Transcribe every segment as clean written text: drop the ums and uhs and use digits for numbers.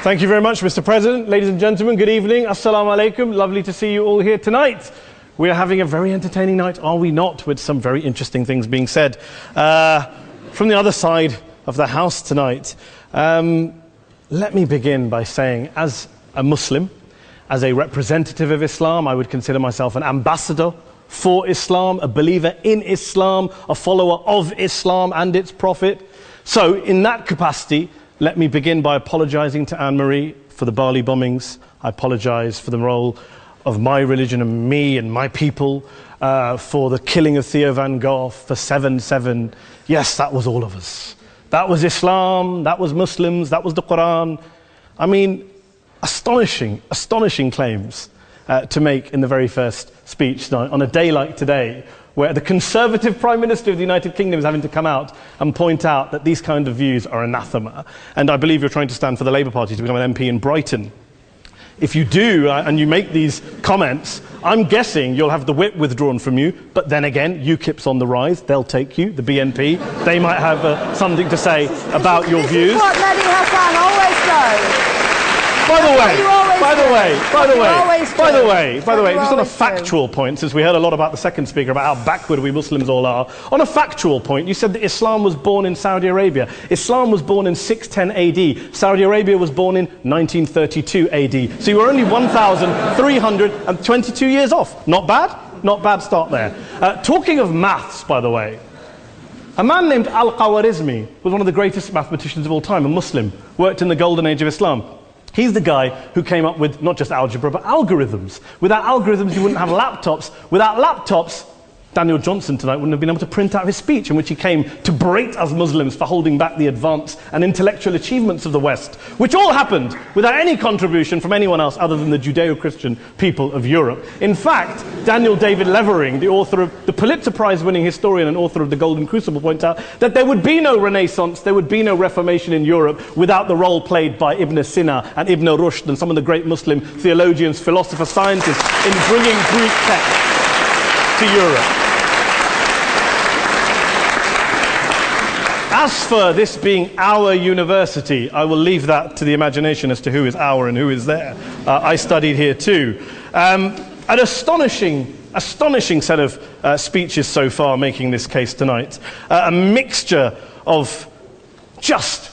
Thank you very much, Mr. President. Ladies and gentlemen, good evening. Assalamu alaikum. Lovely to see you all here tonight. We are having a very entertaining night, are we not, with some very interesting things being said from the other side of the house tonight. Let me begin by saying, as a Muslim, as a representative of Islam, I would consider myself an ambassador for Islam, a believer in Islam, a follower of Islam and its Prophet. So, in that capacity, let me begin by apologizing to Anne-Marie for the Bali bombings. I apologize for the role of my religion and me and my people, for the killing of Theo van Gogh, for 7/7. Yes, that was all of us. That was Islam, that was Muslims, that was the Quran. I mean, astonishing claims to make in the very first speech tonight, on a day like today, where the Conservative Prime Minister of the United Kingdom is having to come out and point out that these kind of views are anathema. And I believe you're trying to stand for the Labour Party to become an MP in Brighton. If you do, and you make these comments, I'm guessing you'll have the whip withdrawn from you, but then again, UKIP's on the rise, they'll take you, the BNP, they might have something to say about your views. This is what Mehdi Hassan always does. By the way, just on a factual point, since we heard a lot about the second speaker, about how backward we Muslims all are, on a factual point, you said that Islam was born in Saudi Arabia. Islam was born in 610 AD. Saudi Arabia was born in 1932 AD. So you were only 1,322 years off. Not bad? Not bad start there. Talking of maths, by the way, a man named Al-Khawarizmi was one of the greatest mathematicians of all time, a Muslim, worked in the golden age of Islam. He's the guy who came up with not just algebra, but algorithms. Without algorithms, you wouldn't have laptops. Without laptops, Daniel Johnson tonight wouldn't have been able to print out his speech in which he came to berate us Muslims for holding back the advance and intellectual achievements of the West, which all happened without any contribution from anyone else other than the Judeo-Christian people of Europe. In fact, Daniel David Levering, the author of the Pulitzer Prize-winning historian and author of The Golden Crucible, points out that there would be no Renaissance, there would be no Reformation in Europe without the role played by Ibn Sina and Ibn Rushd and some of the great Muslim theologians, philosophers, scientists in bringing Greek texts to Europe. As for this being our university, I will leave that to the imagination as to who is our and who is there. I studied here too. An astonishing set of speeches so far making this case tonight. A mixture of just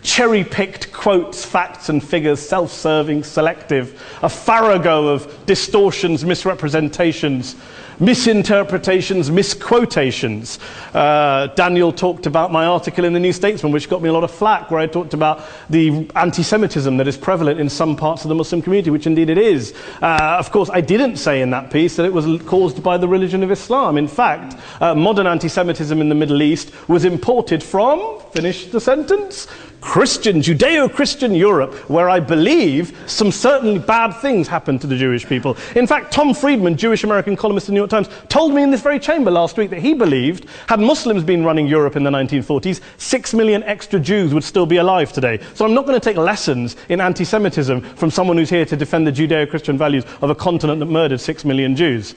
cherry-picked quotes, facts and figures, self-serving, selective, a farrago of distortions, misrepresentations, misinterpretations, misquotations. Daniel talked about my article in the New Statesman, which got me a lot of flack, where I talked about the anti-Semitism that is prevalent in some parts of the Muslim community, which indeed it is. Of course, I didn't say in that piece that it was caused by the religion of Islam. In fact, modern anti-Semitism in the Middle East was imported from, finish the sentence, Christian, Judeo-Christian Europe, where I believe some certainly bad things happened to the Jewish people. In fact, Tom Friedman, Jewish-American columnist in the New York Times, told me in this very chamber last week that he believed, had Muslims been running Europe in the 1940s, 6 million extra Jews would still be alive today. So I'm not going to take lessons in anti-Semitism from someone who's here to defend the Judeo-Christian values of a continent that murdered 6 million Jews.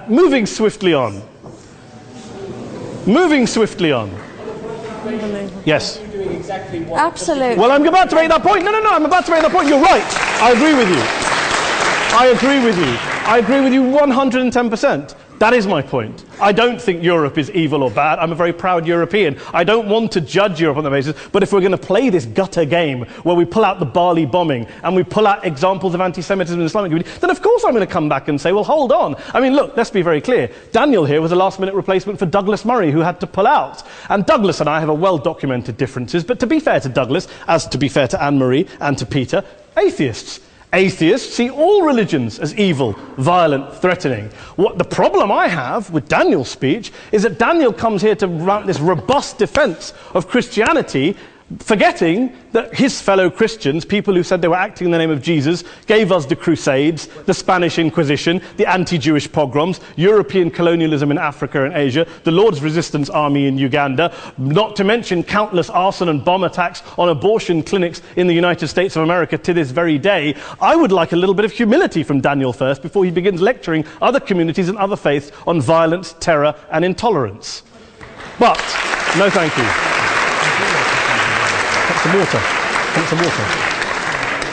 Moving swiftly on. Yes. Absolutely. Well, I'm about to make that point. No, I'm about to make that point. You're right. I agree with you 110%. That is my point. I don't think Europe is evil or bad. I'm a very proud European. I don't want to judge Europe on that basis, but if we're going to play this gutter game where we pull out the Bali bombing and we pull out examples of anti-Semitism in the Islamic community, then of course I'm going to come back and say, well, hold on. I mean, look, let's be very clear. Daniel here was a last-minute replacement for Douglas Murray, who had to pull out. And Douglas and I have a well-documented differences, but to be fair to Douglas, as to be fair to Anne-Marie and to Peter, atheists. Atheists see all religions as evil, violent, threatening. What the problem I have with Daniel's speech is that Daniel comes here to run this robust defense of Christianity, forgetting that his fellow Christians, people who said they were acting in the name of Jesus, gave us the Crusades, the Spanish Inquisition, the anti-Jewish pogroms, European colonialism in Africa and Asia, the Lord's Resistance Army in Uganda, not to mention countless arson and bomb attacks on abortion clinics in the United States of America to this very day. I would like a little bit of humility from Daniel first before he begins lecturing other communities and other faiths on violence, terror and intolerance. But, no thank you. Some water.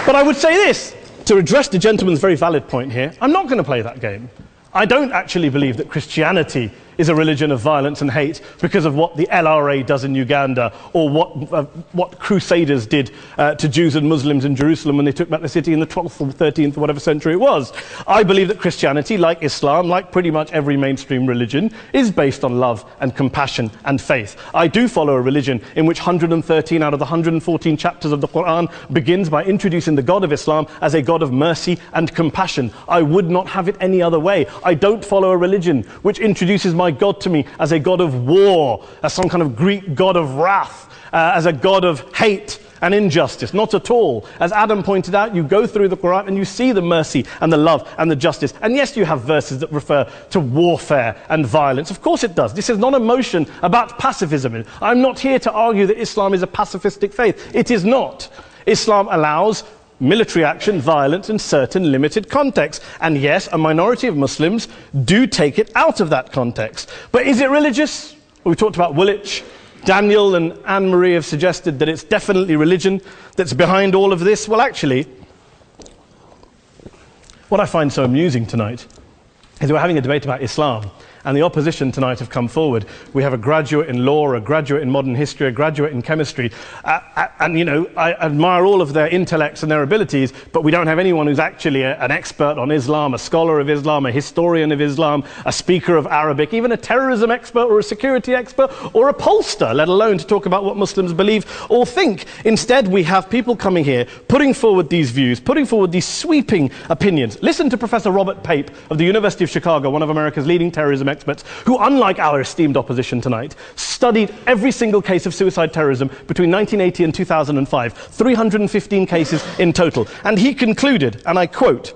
But I would say this, to address the gentleman's very valid point here, I'm not going to play that game. I don't actually believe that Christianity is a religion of violence and hate because of what the LRA does in Uganda or what Crusaders did to Jews and Muslims in Jerusalem when they took back the city in the 12th or 13th or whatever century it was. I believe that Christianity, like Islam, like pretty much every mainstream religion, is based on love and compassion and faith. I do follow a religion in which 113 out of the 114 chapters of the Quran begins by introducing the God of Islam as a God of mercy and compassion. I would not have it any other way. I don't follow a religion which introduces my God to me as a God of war, as some kind of Greek God of wrath, as a God of hate and injustice. Not at all. As Adam pointed out, you go through the Quran and you see the mercy and the love and the justice. And yes, you have verses that refer to warfare and violence. Of course it does. This is not a motion about pacifism. I'm not here to argue that Islam is a pacifistic faith. It is not. Islam allows military action, violence in certain limited contexts. And yes, a minority of Muslims do take it out of that context. But is it religious? We talked about Woolwich. Daniel and Anne-Marie have suggested that it's definitely religion that's behind all of this. Well, actually, what I find so amusing tonight is we're having a debate about Islam. And the opposition tonight have come forward. We have a graduate in law, a graduate in modern history, a graduate in chemistry. And, you know, I admire all of their intellects and their abilities, but we don't have anyone who's actually an expert on Islam, a scholar of Islam, a historian of Islam, a speaker of Arabic, even a terrorism expert or a security expert or a pollster, let alone to talk about what Muslims believe or think. Instead, we have people coming here, putting forward these views, putting forward these sweeping opinions. Listen to Professor Robert Pape of the University of Chicago, one of America's leading terrorism experts, who, unlike our esteemed opposition tonight, studied every single case of suicide terrorism between 1980 and 2005, 315 cases in total. And he concluded, and I quote,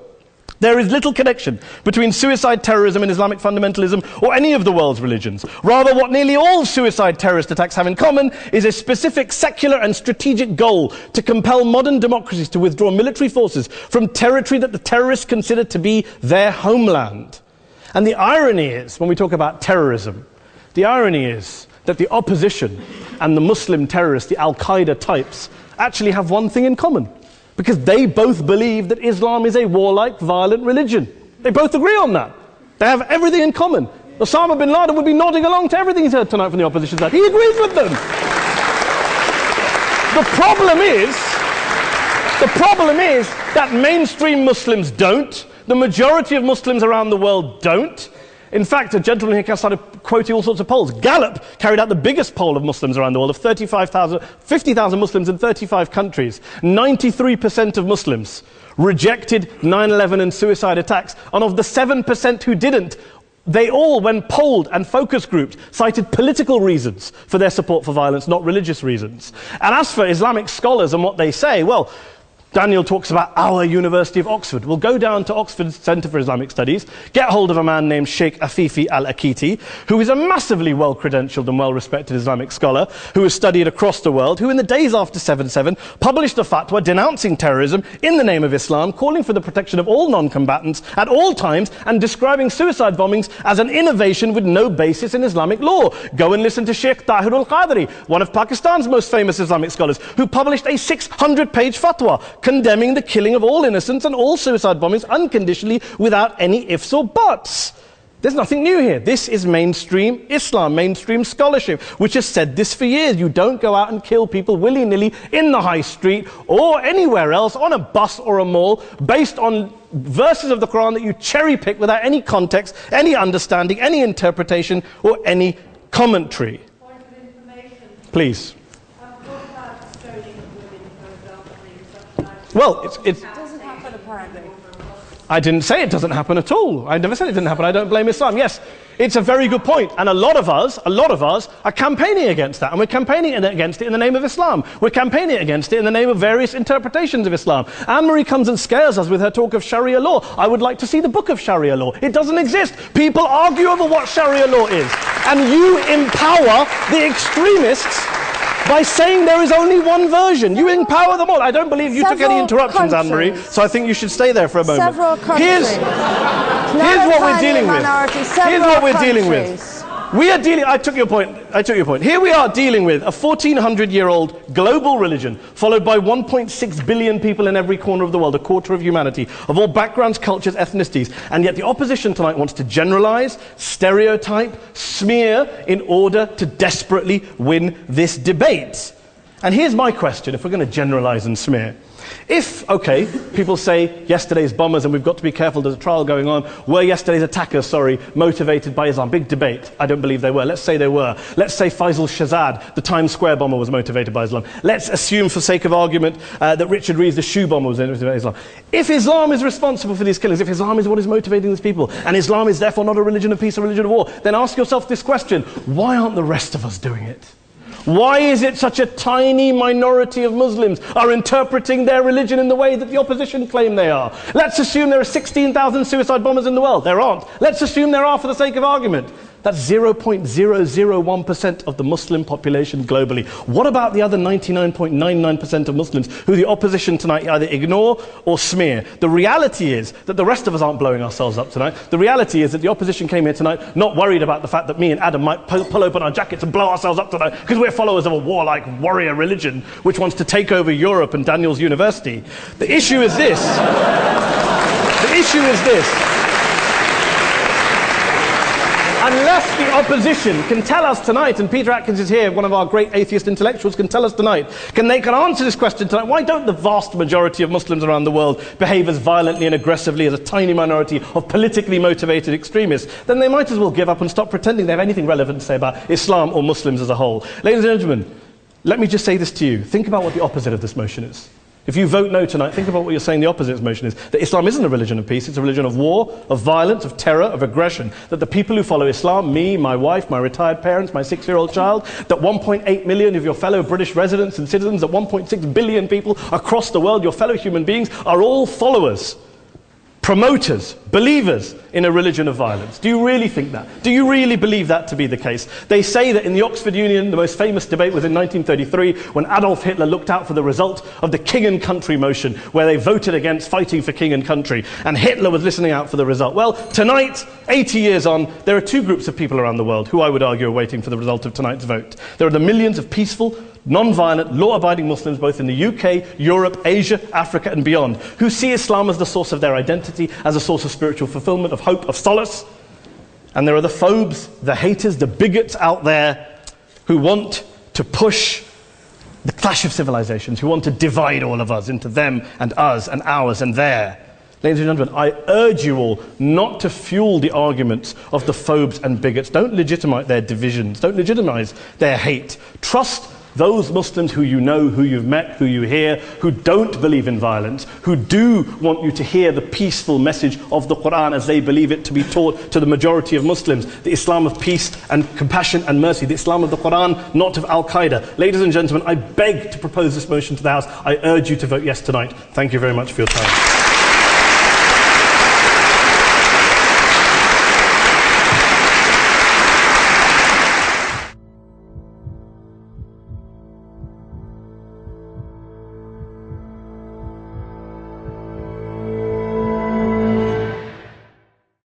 "There is little connection between suicide terrorism and Islamic fundamentalism or any of the world's religions. Rather, what nearly all suicide terrorist attacks have in common is a specific secular and strategic goal to compel modern democracies to withdraw military forces from territory that the terrorists consider to be their homeland." And the irony is, when we talk about terrorism, the irony is that the opposition and the Muslim terrorists, the Al-Qaeda types, actually have one thing in common. Because they both believe that Islam is a warlike, violent religion. They both agree on that. They have everything in common. Osama bin Laden would be nodding along to everything he's heard tonight from the opposition side. He agrees with them. The problem is that mainstream Muslims don't. The majority of Muslims around the world don't. In fact, a gentleman here started quoting all sorts of polls. Gallup carried out the biggest poll of Muslims around the world of 50,000 Muslims in 35 countries. 93% of Muslims rejected 9/11 and suicide attacks. And of the 7% who didn't, they all, when polled and focus grouped, cited political reasons for their support for violence, not religious reasons. And as for Islamic scholars and what they say, well, Daniel talks about our University of Oxford. We'll go down to Oxford Centre for Islamic Studies, get hold of a man named Sheikh Afifi al-Akiti, who is a massively well-credentialed and well-respected Islamic scholar, who has studied across the world, who in the days after 7/7 published a fatwa denouncing terrorism in the name of Islam, calling for the protection of all non-combatants at all times, and describing suicide bombings as an innovation with no basis in Islamic law. Go and listen to Sheikh Tahir al-Qadri, one of Pakistan's most famous Islamic scholars, who published a 600-page fatwa condemning the killing of all innocents and all suicide bombings unconditionally without any ifs or buts. There's nothing new here. This is mainstream Islam, mainstream scholarship, which has said this for years. You don't go out and kill people willy-nilly in the high street or anywhere else, on a bus or a mall, based on verses of the Quran that you cherry-pick without any context, any understanding, any interpretation, or any commentary. Point of information. Please. Well, it doesn't happen apparently. I didn't say it doesn't happen at all. I never said it didn't happen. I don't blame Islam. Yes, it's a very good point. And a lot of us are campaigning against that. And we're campaigning against it in the name of Islam. We're campaigning against it in the name of various interpretations of Islam. Anne-Marie comes and scares us with her talk of Sharia law. I would like to see the book of Sharia law. It doesn't exist. People argue over what Sharia law is. And you empower the extremists by saying there is only one version. You empower them all. I don't believe you took any interruptions, Anne-Marie, so I think you should stay there for a moment. Several countries. Here's what we're dealing with. Here's what we're dealing with. We are dealing, I took your point. Here we are dealing with a 1400-year-old global religion followed by 1.6 billion people in every corner of the world, a quarter of humanity, of all backgrounds, cultures, ethnicities. And yet the opposition tonight wants to generalize, stereotype, smear in order to desperately win this debate. And here's my question, if we're going to generalize and smear. If, okay, people say yesterday's bombers, and we've got to be careful, there's a trial going on, were yesterday's attackers, motivated by Islam? Big debate. I don't believe they were. Let's say they were. Let's say Faisal Shahzad, the Times Square bomber, was motivated by Islam. Let's assume, for sake of argument, that Richard Reeves, the shoe bomber, was motivated by Islam. If Islam is responsible for these killings, if Islam is what is motivating these people, and Islam is therefore not a religion of peace, a religion of war, then ask yourself this question: why aren't the rest of us doing it? Why is it such a tiny minority of Muslims are interpreting their religion in the way that the opposition claim they are? Let's assume there are 16,000 suicide bombers in the world. There aren't. Let's assume there are for the sake of argument. That's 0.001% of the Muslim population globally. What about the other 99.99% of Muslims who the opposition tonight either ignore or smear? The reality is that the rest of us aren't blowing ourselves up tonight. The reality is that the opposition came here tonight not worried about the fact that me and Adam might pull open our jackets and blow ourselves up tonight because we're followers of a warlike warrior religion which wants to take over Europe and Daniel's university. The issue is this. The issue is this. Unless the opposition can tell us tonight, and Peter Atkins is here, one of our great atheist intellectuals, can tell us tonight, can answer this question tonight: why don't the vast majority of Muslims around the world behave as violently and aggressively as a tiny minority of politically motivated extremists? Then they might as well give up and stop pretending they have anything relevant to say about Islam or Muslims as a whole. Ladies and gentlemen, let me just say this to you. Think about what the opposite of this motion is. If you vote no tonight, think about what you're saying the opposite of this motion is. That Islam isn't a religion of peace, it's a religion of war, of violence, of terror, of aggression. That the people who follow Islam, me, my wife, my retired parents, my 6-year-old child, that 1.8 million of your fellow British residents and citizens, that 1.6 billion people across the world, your fellow human beings, are all followers, promoters, believers in a religion of violence. Do you really think that? Do you really believe that to be the case? They say that in the Oxford Union, the most famous debate was in 1933 when Adolf Hitler looked out for the result of the King and Country motion, where they voted against fighting for King and Country, and Hitler was listening out for the result. Well, tonight, 80 years on, there are two groups of people around the world who I would argue are waiting for the result of tonight's vote. There are the millions of peaceful, non-violent, law-abiding Muslims both in the UK, Europe, Asia, Africa and beyond, who see Islam as the source of their identity, as a source of spiritual fulfillment, of hope, of solace. And there are the phobes, the haters, the bigots out there who want to push the clash of civilizations, who want to divide all of us into them and us and ours and their. Ladies and gentlemen, I urge you all not to fuel the arguments of the phobes and bigots. Don't legitimize their divisions. Don't legitimize their hate. Trust those Muslims who you know, who you've met, who you hear, who don't believe in violence, who do want you to hear the peaceful message of the Quran as they believe it to be taught to the majority of Muslims, the Islam of peace and compassion and mercy, the Islam of the Quran, not of Al-Qaeda. Ladies and gentlemen, I beg to propose this motion to the House. I urge you to vote yes tonight. Thank you very much for your time.